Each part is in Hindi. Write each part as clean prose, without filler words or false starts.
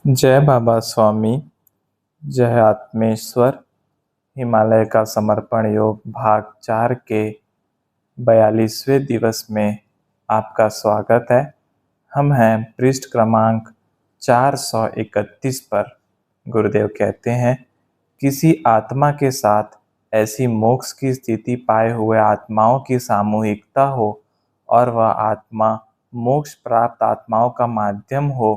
जय बाबा स्वामी, जय आत्मेश्वर। हिमालय का समर्पण योग भाग 4 के 42वें दिवस में आपका स्वागत है। हम हैं पृष्ठ क्रमांक 431 पर। गुरुदेव कहते हैं, किसी आत्मा के साथ ऐसी मोक्ष की स्थिति पाए हुए आत्माओं की सामूहिकता हो और वह आत्मा मोक्ष प्राप्त आत्माओं का माध्यम हो,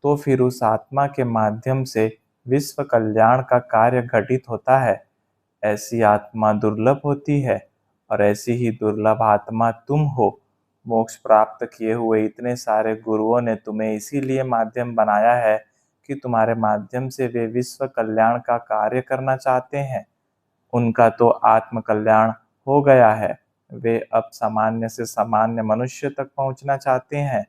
तो फिर उस आत्मा के माध्यम से विश्व कल्याण का कार्य घटित होता है। ऐसी आत्मा दुर्लभ होती है और ऐसी ही दुर्लभ आत्मा तुम हो। मोक्ष प्राप्त किए हुए इतने सारे गुरुओं ने तुम्हें इसीलिए माध्यम बनाया है कि तुम्हारे माध्यम से वे विश्व कल्याण का कार्य करना चाहते हैं। उनका तो आत्म कल्याण हो गया है, वे अब सामान्य से सामान्य मनुष्य तक पहुंचना चाहते हैं।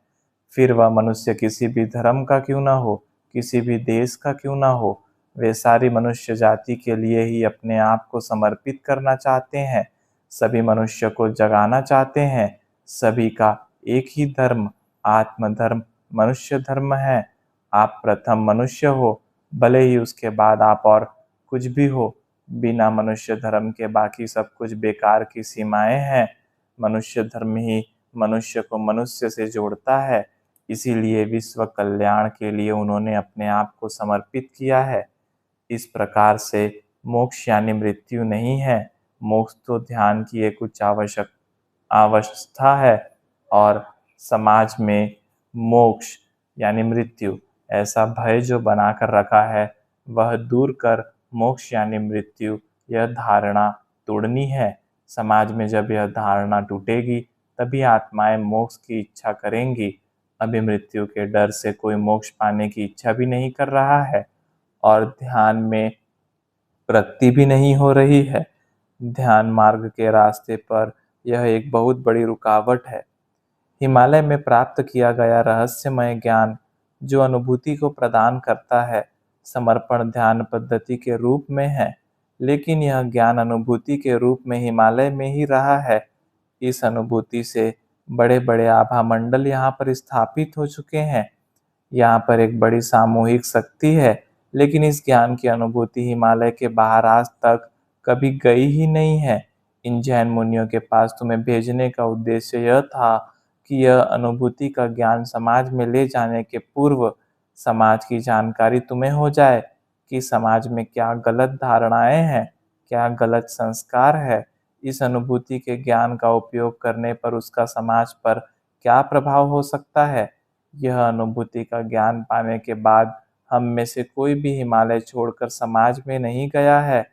फिर वह मनुष्य किसी भी धर्म का क्यों ना हो, किसी भी देश का क्यों ना हो, वे सारी मनुष्य जाति के लिए ही अपने आप को समर्पित करना चाहते हैं। सभी मनुष्य को जगाना चाहते हैं। सभी का एक ही धर्म, आत्म धर्म, मनुष्य धर्म है। आप प्रथम मनुष्य हो, भले ही उसके बाद आप और कुछ भी हो। बिना मनुष्य धर्म के बाकी सब कुछ बेकार की सीमाएं हैं। मनुष्य धर्म ही मनुष्य को मनुष्य से जोड़ता है। इसीलिए विश्व कल्याण के लिए उन्होंने अपने आप को समर्पित किया है। इस प्रकार से मोक्ष यानी मृत्यु नहीं है। मोक्ष तो ध्यान की एक उच्च अवस्था है और समाज में मोक्ष यानी मृत्यु ऐसा भय जो बनाकर रखा है, वह दूर कर मोक्ष यानी मृत्यु यह धारणा तोड़नी है। समाज में जब यह धारणा टूटेगी तभी आत्माएं मोक्ष की इच्छा करेंगी। अभी मृत्यु के डर से कोई मोक्ष पाने की इच्छा भी नहीं कर रहा है और ध्यान में प्रगति भी नहीं हो रही है। ध्यान मार्ग के रास्ते पर यह एक बहुत बड़ी रुकावट है। हिमालय में प्राप्त किया गया रहस्यमय ज्ञान जो अनुभूति को प्रदान करता है, समर्पण ध्यान पद्धति के रूप में है, लेकिन यह ज्ञान अनुभूति के रूप में हिमालय में ही रहा है। इस अनुभूति से बड़े बड़े आभा मंडल यहाँ पर स्थापित हो चुके हैं। यहाँ पर एक बड़ी सामूहिक शक्ति है, लेकिन इस ज्ञान की अनुभूति हिमालय के बाहर आज तक कभी गई ही नहीं है। इन जैन मुनियों के पास तुम्हें भेजने का उद्देश्य यह था कि यह अनुभूति का ज्ञान समाज में ले जाने के पूर्व समाज की जानकारी तुम्हें हो जाए कि समाज में क्या गलत धारणाएं हैं, क्या गलत संस्कार है। इस अनुभूति के ज्ञान का उपयोग करने पर उसका समाज पर क्या प्रभाव हो सकता है। यह अनुभूति का ज्ञान पाने के बाद हम में से कोई भी हिमालय छोड़कर समाज में नहीं गया है।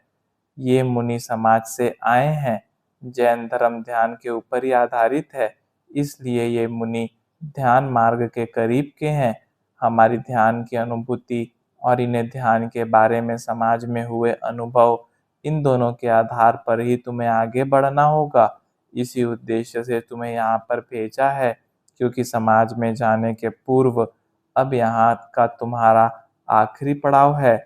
ये मुनि समाज से आए हैं। जैन धर्म ध्यान के ऊपर ही आधारित है, इसलिए ये मुनि ध्यान मार्ग के करीब के हैं। हमारी ध्यान की अनुभूति और इन्हें ध्यान के बारे में समाज में हुए अनुभव, इन दोनों के आधार पर ही तुम्हें आगे बढ़ना होगा। इसी उद्देश्य से तुम्हें यहाँ पर भेजा है, क्योंकि समाज में जाने के पूर्व अब यहाँ का तुम्हारा आखिरी पड़ाव है।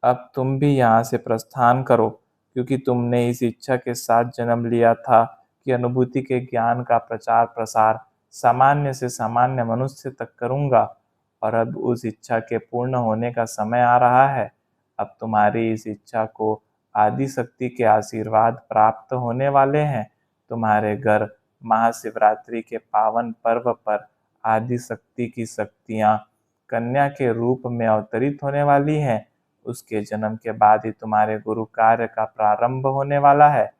अब तुम भी यहाँ से प्रस्थान करो, क्योंकि तुमने इस इच्छा के साथ जन्म लिया था कि अनुभूति के ज्ञान का प्रचार प्रसार सामान्य से सामान्य मनुष्य तक करूँगा। और अब उस इच्छा के पूर्ण होने का समय आ रहा है। अब तुम्हारी इस इच्छा को आदि शक्ति के आशीर्वाद प्राप्त होने वाले हैं। तुम्हारे घर महाशिवरात्रि के पावन पर्व पर आदि शक्ति की शक्तियाँ कन्या के रूप में अवतरित होने वाली हैं। उसके जन्म के बाद ही तुम्हारे गुरु कार्य का प्रारंभ होने वाला है।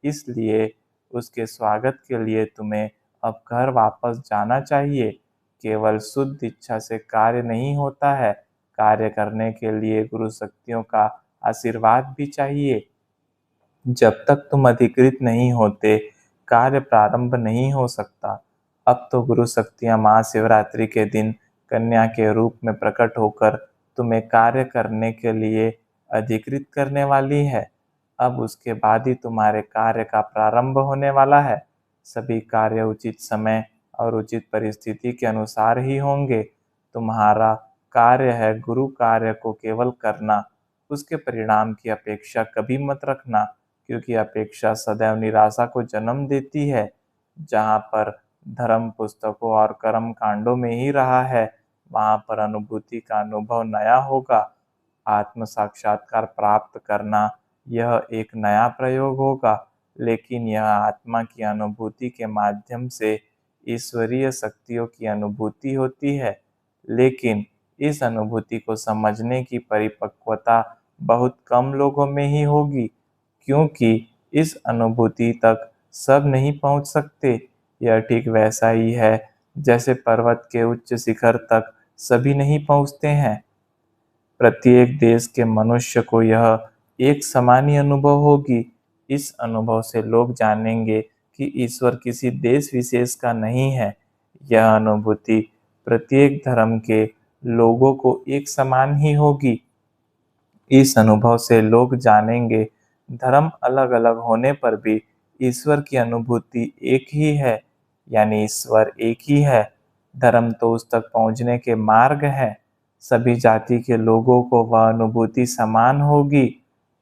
इसलिए उसके स्वागत के लिए तुम्हें अब घर वापस जाना चाहिए। केवल शुद्ध इच्छा से कार्य नहीं होता है, कार्य करने के लिए गुरु शक्तियों का आशीर्वाद भी चाहिए। जब तक तुम अधिकृत नहीं होते, कार्य प्रारंभ नहीं हो सकता। अब तो गुरु शक्तियां महाशिवरात्रि के दिन कन्या के रूप में प्रकट होकर तुम्हें कार्य करने के लिए अधिकृत करने वाली है। अब उसके बाद ही तुम्हारे कार्य का प्रारंभ होने वाला है। सभी कार्य उचित समय और उचित परिस्थिति के अनुसार ही होंगे। तुम्हारा कार्य है गुरु कार्य को केवल करना, उसके परिणाम की अपेक्षा कभी मत रखना, क्योंकि अपेक्षा सदैव निराशा को जन्म देती है। जहाँ पर धर्म पुस्तकों और कर्म कांडों में ही रहा है, वहाँ पर अनुभूति का अनुभव नया होगा। आत्म साक्षात्कार प्राप्त करना यह एक नया प्रयोग होगा, लेकिन यह आत्मा की अनुभूति के माध्यम से ईश्वरीय शक्तियों की अनुभूति होती है। लेकिन इस अनुभूति को समझने की परिपक्वता बहुत कम लोगों में ही होगी, क्योंकि इस अनुभूति तक सब नहीं पहुंच सकते। यह ठीक वैसा ही है जैसे पर्वत के उच्च शिखर तक सभी नहीं पहुंचते हैं। प्रत्येक देश के मनुष्य को यह एक समान ही अनुभव होगी। इस अनुभव से लोग जानेंगे कि ईश्वर किसी देश विशेष का नहीं है। यह अनुभूति प्रत्येक धर्म के लोगों को एक समान ही होगी। इस अनुभव से लोग जानेंगे, धर्म अलग अलग होने पर भी ईश्वर की अनुभूति एक ही है, यानी ईश्वर एक ही है। धर्म तो उस तक पहुंचने के मार्ग है। सभी जाति के लोगों को वह अनुभूति समान होगी।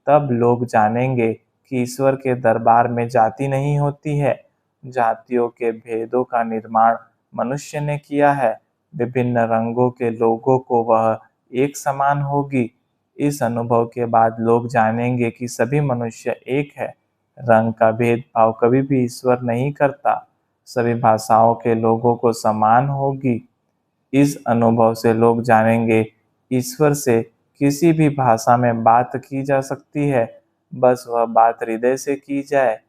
तब लोग जानेंगे कि ईश्वर के दरबार में जाति नहीं होती है। जातियों के भेदों का निर्माण मनुष्य ने किया है। विभिन्न रंगों के लोगों को वह एक समान होगी। इस अनुभव के बाद लोग जानेंगे कि सभी मनुष्य एक है। रंग का भेदभाव कभी भी ईश्वर नहीं करता। सभी भाषाओं के लोगों को समान होगी। इस अनुभव से लोग जानेंगे, ईश्वर से किसी भी भाषा में बात की जा सकती है, बस वह बात हृदय से की जाए।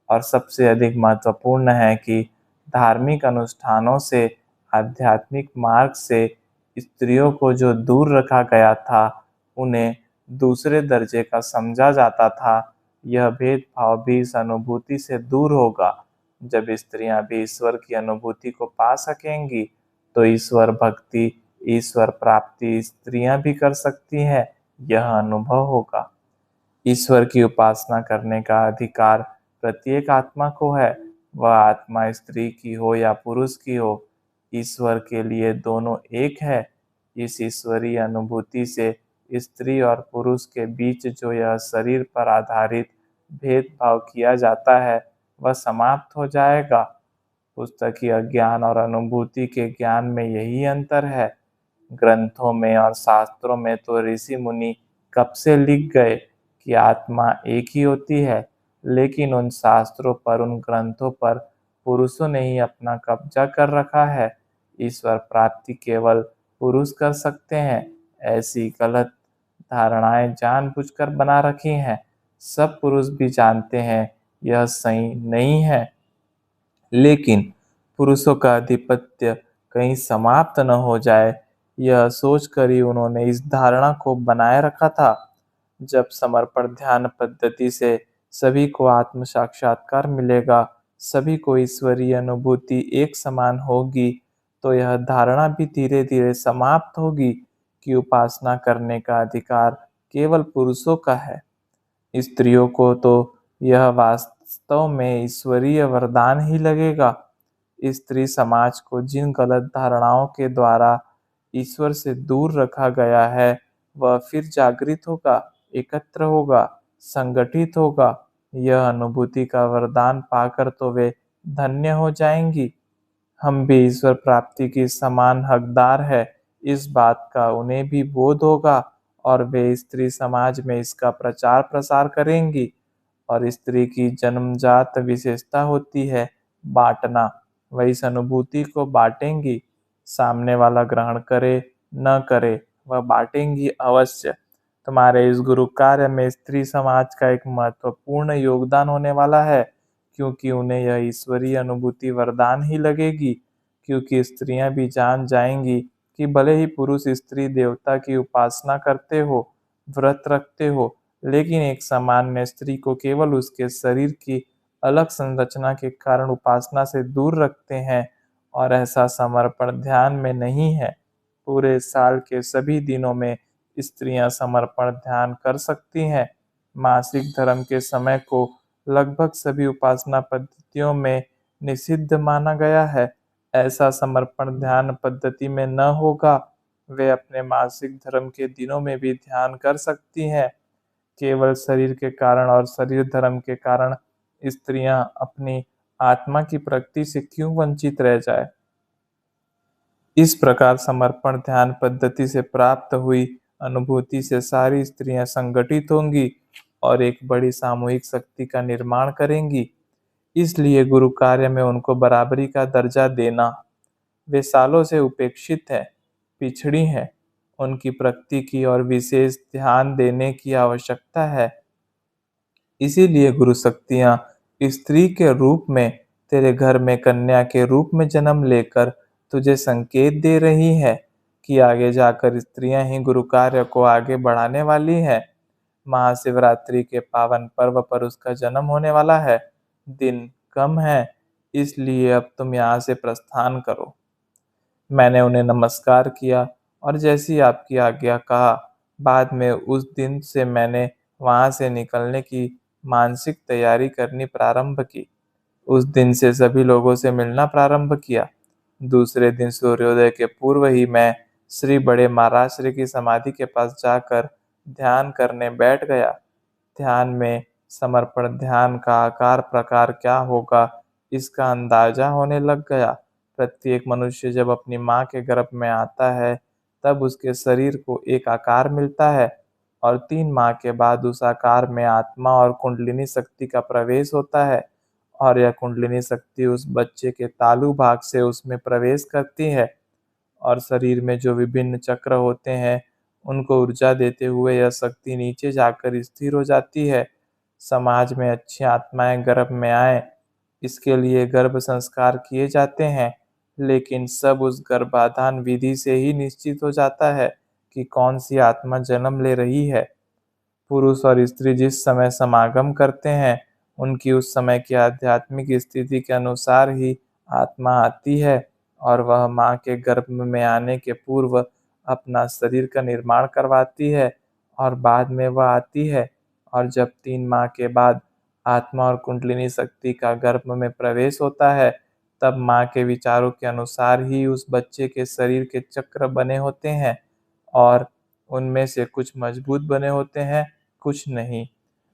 और सबसे अधिक महत्वपूर्ण है कि धार्मिक अनुष्ठानों से, आध्यात्मिक मार्ग से स्त्रियों को जो दूर रखा गया था, उन्हें दूसरे दर्जे का समझा जाता था, यह भेदभाव भी इस अनुभूति से दूर होगा। जब स्त्रियां भी ईश्वर की अनुभूति को पा सकेंगी, तो ईश्वर भक्ति, ईश्वर प्राप्ति स्त्रियां भी कर सकती हैं, यह अनुभव होगा। ईश्वर की उपासना करने का अधिकार प्रत्येक आत्मा को है, वह आत्मा स्त्री की हो या पुरुष की हो। ईश्वर के लिए दोनों एक है। इस ईश्वरीय अनुभूति से स्त्री और पुरुष के बीच जो यह शरीर पर आधारित भेदभाव किया जाता है, वह समाप्त हो जाएगा। पुस्तकीय ज्ञान और अनुभूति के ज्ञान में यही अंतर है। ग्रंथों में और शास्त्रों में तो ऋषि मुनि कब से लिख गए कि आत्मा एक ही होती है, लेकिन उन शास्त्रों पर, उन ग्रंथों पर पुरुषों ने ही अपना कब्जा कर रखा है। ईश्वर प्राप्ति केवल पुरुष कर सकते हैं, ऐसी गलत धारणाएं जानबूझकर बना रखी हैं। सब पुरुष भी जानते हैं यह सही नहीं है, लेकिन पुरुषों का आधिपत्य कहीं समाप्त न हो जाए, यह सोचकर ही उन्होंने इस धारणा को बनाए रखा था। जब समर्पण ध्यान पद्धति से सभी को आत्म साक्षात्कार मिलेगा, सभी को ईश्वरीय अनुभूति एक समान होगी, तो यह धारणा भी धीरे धीरे समाप्त होगी कि उपासना करने का अधिकार केवल पुरुषों का है। स्त्रियों को तो यह वास्तव में ईश्वरीय वरदान ही लगेगा। स्त्री समाज को जिन गलत धारणाओं के द्वारा ईश्वर से दूर रखा गया है, वह फिर जागृत होगा, एकत्र होगा, संगठित होगा। यह अनुभूति का वरदान पाकर तो वे धन्य हो जाएंगी। हम भी ईश्वर प्राप्ति की समान हकदार है, इस बात का उन्हें भी बोध होगा, और वे स्त्री समाज में इसका प्रचार प्रसार करेंगी। और स्त्री की जन्मजात विशेषता होती है बांटना। वह इस अनुभूति को बांटेंगी। सामने वाला ग्रहण करे न करे, वह बांटेंगी अवश्य। तुम्हारे इस गुरु कार्य में स्त्री समाज का एक महत्वपूर्ण योगदान होने वाला है, क्योंकि उन्हें यह ईश्वरीय अनुभूति वरदान ही लगेगी। क्योंकि स्त्रियां भी जान जाएंगी कि भले ही पुरुष स्त्री देवता की उपासना करते हो, व्रत रखते हो, लेकिन एक सामान्य स्त्री को केवल उसके शरीर की अलग संरचना के कारण उपासना से दूर रखते हैं। और ऐसा समर्पण ध्यान में नहीं है। पूरे साल के सभी दिनों में स्त्रियां समर्पण ध्यान कर सकती हैं। मासिक धर्म के समय को लगभग सभी उपासना पद्धतियों में निषिद्ध माना गया है। ऐसा समर्पण ध्यान पद्धति में न होगा। वे अपने मासिक धर्म के दिनों में भी ध्यान कर सकती हैं। केवल शरीर के कारण और शरीर धर्म के कारण स्त्रियां अपनी आत्मा की प्रगति से क्यों वंचित रह जाए। इस प्रकार समर्पण ध्यान पद्धति से प्राप्त हुई अनुभूति से सारी स्त्रियां संगठित होंगी और एक बड़ी सामूहिक शक्ति का निर्माण करेंगी। इसलिए गुरु कार्य में उनको बराबरी का दर्जा देना। वे सालों से उपेक्षित है, पिछड़ी हैं, उनकी प्रगति की और विशेष ध्यान देने की आवश्यकता है। इसीलिए गुरु शक्तियाँ स्त्री के रूप में तेरे घर में कन्या के रूप में जन्म लेकर तुझे संकेत दे रही है कि आगे जाकर स्त्रियां ही गुरु कार्य को आगे बढ़ाने वाली है। महाशिवरात्रि के पावन पर्व पर उसका जन्म होने वाला है। दिन कम है, इसलिए अब तुम यहाँ से प्रस्थान करो। मैंने उन्हें नमस्कार किया और जैसी आपकी आज्ञा कहा, बाद में उस दिन से मैंने वहाँ से निकलने की मानसिक तैयारी करनी प्रारंभ की। उस दिन से सभी लोगों से मिलना प्रारंभ किया। दूसरे दिन सूर्योदय के पूर्व ही मैं श्री बड़े महाराज श्री की समाधि के पास जाकर ध्यान करने बैठ गया। ध्यान में समर्पण ध्यान का आकार प्रकार क्या होगा, इसका अंदाजा होने लग गया। प्रत्येक मनुष्य जब अपनी माँ के गर्भ में आता है, तब उसके शरीर को एक आकार मिलता है और 3 माह के बाद उस आकार में आत्मा और कुंडलिनी शक्ति का प्रवेश होता है और यह कुंडलिनी शक्ति उस बच्चे के तालु भाग से उसमें प्रवेश करती है और शरीर में जो विभिन्न चक्र होते हैं, उनको ऊर्जा देते हुए यह शक्ति नीचे जाकर स्थिर हो जाती है। समाज में अच्छी आत्माएं गर्भ में आए, इसके लिए गर्भ संस्कार किए जाते हैं, लेकिन सब उस गर्भाधान विधि से ही निश्चित हो जाता है कि कौन सी आत्मा जन्म ले रही है। पुरुष और स्त्री जिस समय समागम करते हैं, उनकी उस समय की आध्यात्मिक स्थिति के अनुसार ही आत्मा आती है और वह माँ के गर्भ में आने के पूर्व अपना शरीर का निर्माण करवाती है और बाद में वह आती है। और जब 3 माह के बाद आत्मा और कुंडलिनी शक्ति का गर्भ में प्रवेश होता है, तब माँ के विचारों के अनुसार ही उस बच्चे के शरीर के चक्र बने होते हैं और उनमें से कुछ मजबूत बने होते हैं, कुछ नहीं।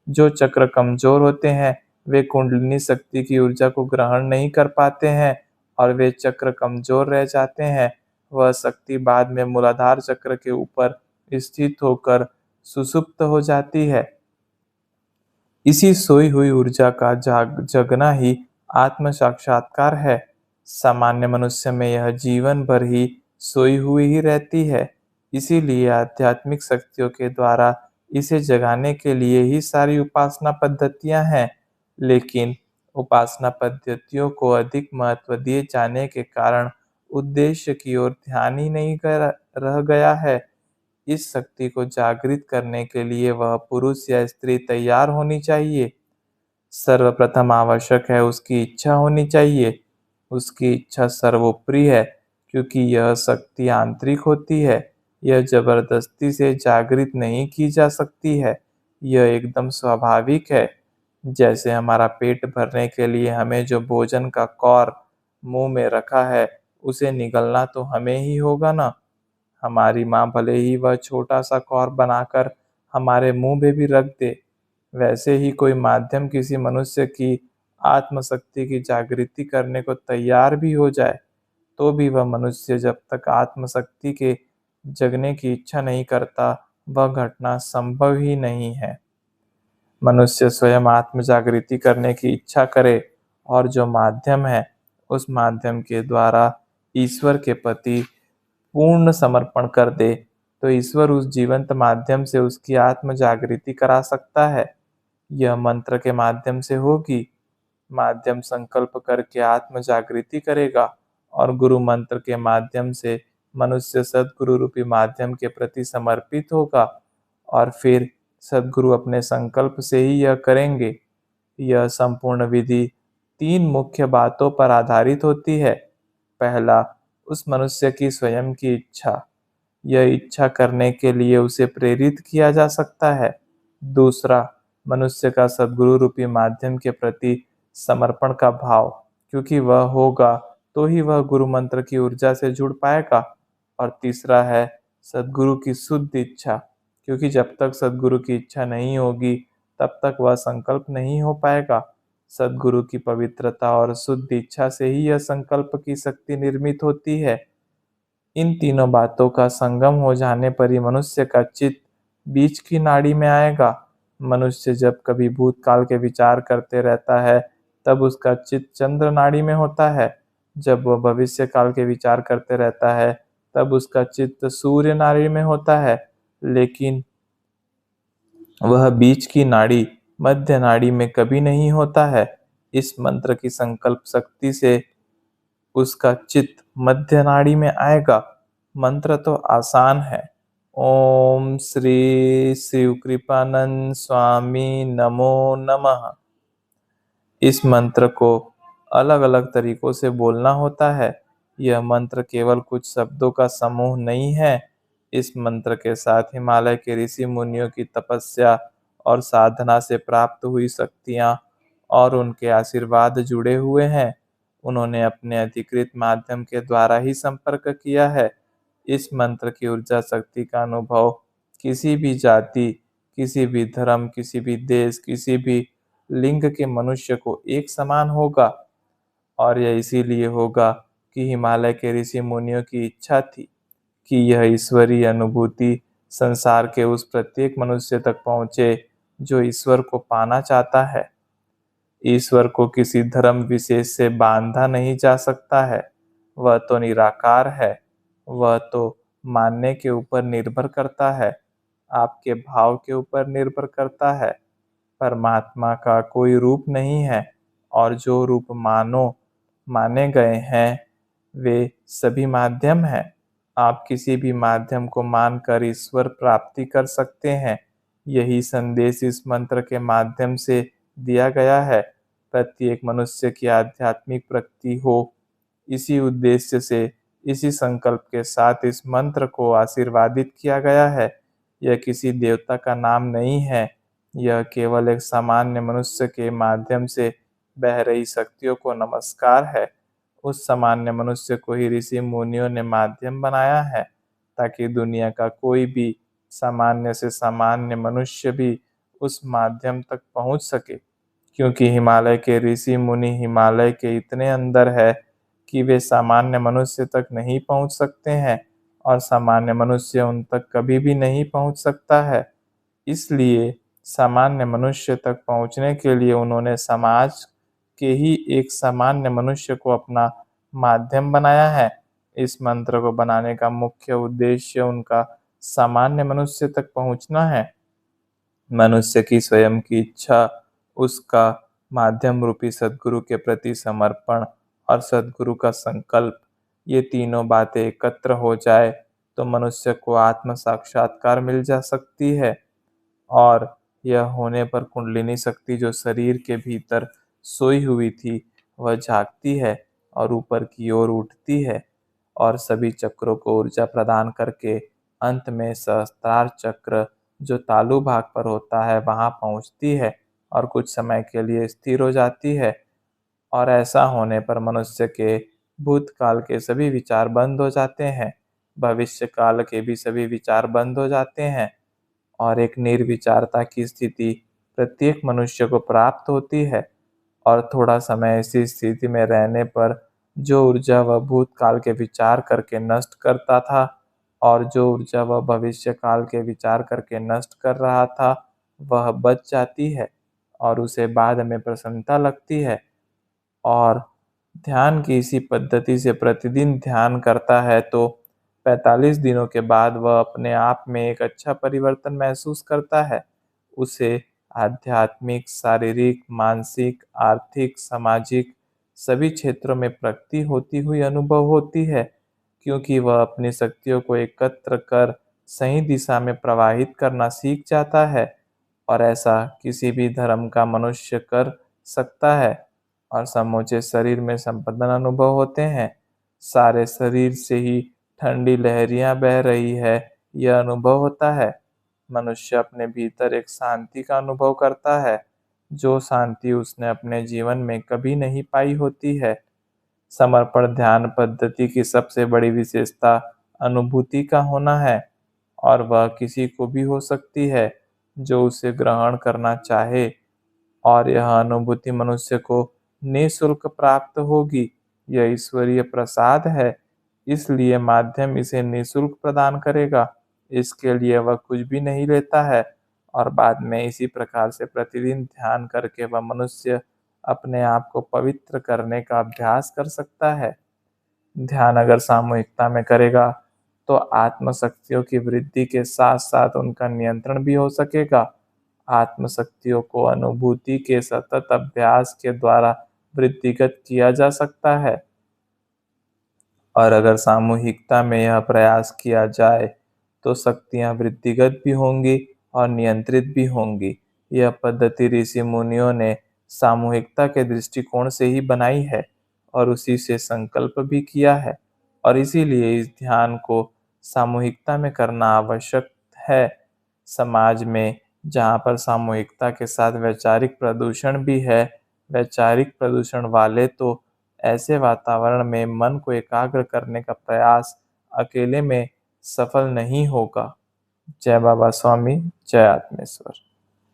जो चक्र कमजोर होते हैं, वे कुंडलिनी शक्ति की ऊर्जा को ग्रहण नहीं कर पाते हैं और वे चक्र कमजोर रह जाते हैं। वह शक्ति बाद में मूलाधार चक्र के ऊपर स्थित होकर सुषुप्त हो जाती है। इसी सोई हुई ऊर्जा का जगना ही आत्म साक्षात्कार है। सामान्य मनुष्य में यह जीवन भर ही सोई हुई ही रहती है। इसीलिए आध्यात्मिक शक्तियों के द्वारा इसे जगाने के लिए ही सारी उपासना पद्धतियां हैं। लेकिन उपासना पद्धतियों को अधिक महत्व दिए जाने के कारण उद्देश्य की ओर ध्यान ही नहीं रह गया है। इस शक्ति को जागृत करने के लिए वह पुरुष या स्त्री तैयार होनी चाहिए। सर्वप्रथम आवश्यक है उसकी इच्छा होनी चाहिए। उसकी इच्छा सर्वोपरि है, क्योंकि यह शक्ति आंतरिक होती है। यह जबरदस्ती से जागृत नहीं की जा सकती है। यह एकदम स्वाभाविक है। जैसे हमारा पेट भरने के लिए हमें जो भोजन का कौर मुंह में रखा है, उसे निगलना तो हमें ही होगा ना। हमारी माँ भले ही वह छोटा सा कौर बनाकर हमारे मुंह में भी रख दे, वैसे ही कोई माध्यम किसी मनुष्य की आत्मशक्ति की जागृति करने को तैयार भी हो जाए, तो भी वह मनुष्य जब तक आत्मशक्ति के जगने की इच्छा नहीं करता, वह घटना संभव ही नहीं है। मनुष्य स्वयं आत्म जागृति करने की इच्छा करे और जो माध्यम है, उस माध्यम के द्वारा ईश्वर के प्रति पूर्ण समर्पण कर दे, तो ईश्वर उस जीवंत माध्यम से उसकी आत्म जागृति करा सकता है। यह मंत्र के माध्यम से होगी। माध्यम संकल्प करके आत्म जागृति करेगा और गुरु मंत्र के माध्यम से मनुष्य सद्गुरु रूपी माध्यम के प्रति समर्पित होगा और फिर सद्गुरु अपने संकल्प से ही यह करेंगे। यह संपूर्ण विधि 3 मुख्य बातों पर आधारित होती है। पहला, उस मनुष्य की स्वयं की इच्छा। यह इच्छा करने के लिए उसे प्रेरित किया जा सकता है। दूसरा, मनुष्य का सद्गुरु रूपी माध्यम के प्रति समर्पण का भाव, क्योंकि वह होगा तो ही वह गुरु मंत्र की ऊर्जा से जुड़ पाएगा। और तीसरा है सद्गुरु की शुद्ध इच्छा, क्योंकि जब तक सद्गुरु की इच्छा नहीं होगी, तब तक वह संकल्प नहीं हो पाएगा। सद्गुरु की पवित्रता और शुद्ध इच्छा से ही यह संकल्प की शक्ति निर्मित होती है। इन तीनों बातों का संगम हो जाने पर ही मनुष्य का चित्त बीच की नाड़ी में आएगा। मनुष्य जब कभी भूतकाल के विचार करते रहता है, तब उसका चित्त चंद्र नाड़ी में होता है। जब वह भविष्य काल के विचार करते रहता है, तब उसका चित्त सूर्य नाड़ी में होता है। लेकिन वह बीच की नाड़ी, मध्य नाड़ी में कभी नहीं होता है। इस मंत्र की संकल्प शक्ति से उसका चित्त मध्य नाड़ी में आएगा। मंत्र तो आसान है। ओम श्री शिव कृपानंद स्वामी नमो नमः। इस मंत्र को अलग अलग तरीकों से बोलना होता है। यह मंत्र केवल कुछ शब्दों का समूह नहीं है। इस मंत्र के साथ हिमालय के ऋषि मुनियों की तपस्या और साधना से प्राप्त हुई शक्तियां और उनके आशीर्वाद जुड़े हुए हैं। उन्होंने अपने अधिकृत माध्यम के द्वारा ही संपर्क किया है। इस मंत्र की ऊर्जा शक्ति का अनुभव किसी भी जाति, किसी भी धर्म, किसी भी देश, किसी भी लिंग के मनुष्य को एक समान होगा। और यह इसीलिए होगा कि हिमालय के ऋषि मुनियों की इच्छा थी कि यह ईश्वरीय अनुभूति संसार के उस प्रत्येक मनुष्य तक पहुँचे जो ईश्वर को पाना चाहता है। ईश्वर को किसी धर्म विशेष से बांधा नहीं जा सकता है। वह तो निराकार है। वह तो मानने के ऊपर निर्भर करता है, आपके भाव के ऊपर निर्भर करता है। परमात्मा का कोई रूप नहीं है, और जो रूप माने गए हैं वे सभी माध्यम हैं। आप किसी भी माध्यम को मानकर ईश्वर प्राप्ति कर सकते हैं। यही संदेश इस मंत्र के माध्यम से दिया गया है। प्रत्येक मनुष्य की आध्यात्मिक प्रगति हो, इसी उद्देश्य से, इसी संकल्प के साथ इस मंत्र को आशीर्वादित किया गया है। यह किसी देवता का नाम नहीं है। यह केवल एक सामान्य मनुष्य के माध्यम से बह रही शक्तियों को नमस्कार है। उस सामान्य मनुष्य को ही ऋषि मुनियों ने माध्यम बनाया है, ताकि दुनिया का कोई भी सामान्य से सामान्य मनुष्य भी उस माध्यम तक पहुंच सके। क्योंकि हिमालय के ऋषि मुनि हिमालय के इतने अंदर है कि वे सामान्य मनुष्य तक नहीं पहुंच सकते हैं, और सामान्य मनुष्य उन तक कभी भी नहीं पहुंच सकता है। इसलिए सामान्य मनुष्य तक पहुंचने के लिए उन्होंने समाज के ही एक सामान्य मनुष्य को अपना माध्यम बनाया है। इस मंत्र को बनाने का मुख्य उद्देश्य उनका सामान्य मनुष्य तक पहुंचना है। मनुष्य की स्वयं की इच्छा, उसका माध्यम रूपी सद्गुरु के प्रति समर्पण और सद्गुरु का संकल्प, ये तीनों बातें एकत्र हो जाए तो मनुष्य को आत्म साक्षात्कार मिल जा सकती है। और यह होने पर कुंडलिनी शक्ति जो शरीर के भीतर सोई हुई थी, वह जागती है और ऊपर की ओर उठती है, और सभी चक्रों को ऊर्जा प्रदान करके अंत में सहस्त्रार चक्र जो तालु भाग पर होता है वहां पहुंचती है और कुछ समय के लिए स्थिर हो जाती है। और ऐसा होने पर मनुष्य के भूतकाल के सभी विचार बंद हो जाते हैं, भविष्य काल के भी सभी विचार बंद हो जाते हैं, और एक निर्विचारता की स्थिति प्रत्येक मनुष्य को प्राप्त होती है। और थोड़ा समय ऐसी स्थिति में रहने पर जो ऊर्जा वह भूतकाल के विचार करके नष्ट करता था, और जो ऊर्जा वह भविष्य काल के विचार करके नष्ट कर रहा था, वह बच जाती है और उसे बाद में प्रसन्नता लगती है। और ध्यान की इसी पद्धति से प्रतिदिन ध्यान करता है तो 45 दिनों के बाद वह अपने आप में एक अच्छा परिवर्तन महसूस करता है। उसे आध्यात्मिक, शारीरिक, मानसिक, आर्थिक, सामाजिक सभी क्षेत्रों में प्रगति होती हुई अनुभव होती है, क्योंकि वह अपनी शक्तियों को एकत्र कर सही दिशा में प्रवाहित करना सीख जाता है। और ऐसा किसी भी धर्म का मनुष्य कर सकता है। और समूचे शरीर में संपन्न अनुभव होते हैं। सारे शरीर से ही ठंडी लहरियां बह रही है, यह अनुभव होता है। मनुष्य अपने भीतर एक शांति का अनुभव करता है, जो शांति उसने अपने जीवन में कभी नहीं पाई होती है। समर्पण ध्यान पद्धति की सबसे बड़ी विशेषता अनुभूति का होना है, और वह किसी को भी हो सकती है जो उसे ग्रहण करना चाहे। और यह अनुभूति मनुष्य को निःशुल्क प्राप्त होगी। यह ईश्वरीय प्रसाद है। इसलिए माध्यम इसे निःशुल्क प्रदान करेगा। इसके लिए वह कुछ भी नहीं लेता है और बाद में इसी प्रकार से प्रतिदिन ध्यान करके वह मनुष्य अपने आप को पवित्र करने का अभ्यास कर सकता है। ध्यान अगर सामूहिकता में करेगा तो आत्मशक्तियों की वृद्धि के साथ साथ उनका नियंत्रण भी हो सकेगा। आत्मशक्तियों को अनुभूति के सतत अभ्यास के द्वारा वृद्धिगत किया जा सकता है और अगर सामूहिकता में यह प्रयास किया जाए तो शक्तियां वृद्धिगत भी होंगी और नियंत्रित भी होंगी। यह पद्धति ऋषि मुनियों ने सामूहिकता के दृष्टिकोण से ही बनाई है और उसी से संकल्प भी किया है और इसीलिए इस ध्यान को सामूहिकता में करना आवश्यक है। समाज में जहाँ पर सामूहिकता के साथ वैचारिक प्रदूषण भी है, वैचारिक प्रदूषण वाले तो ऐसे वातावरण में मन को एकाग्र करने का प्रयास अकेले में सफल नहीं होगा। जय बाबा स्वामी, जय आत्मेश्वर।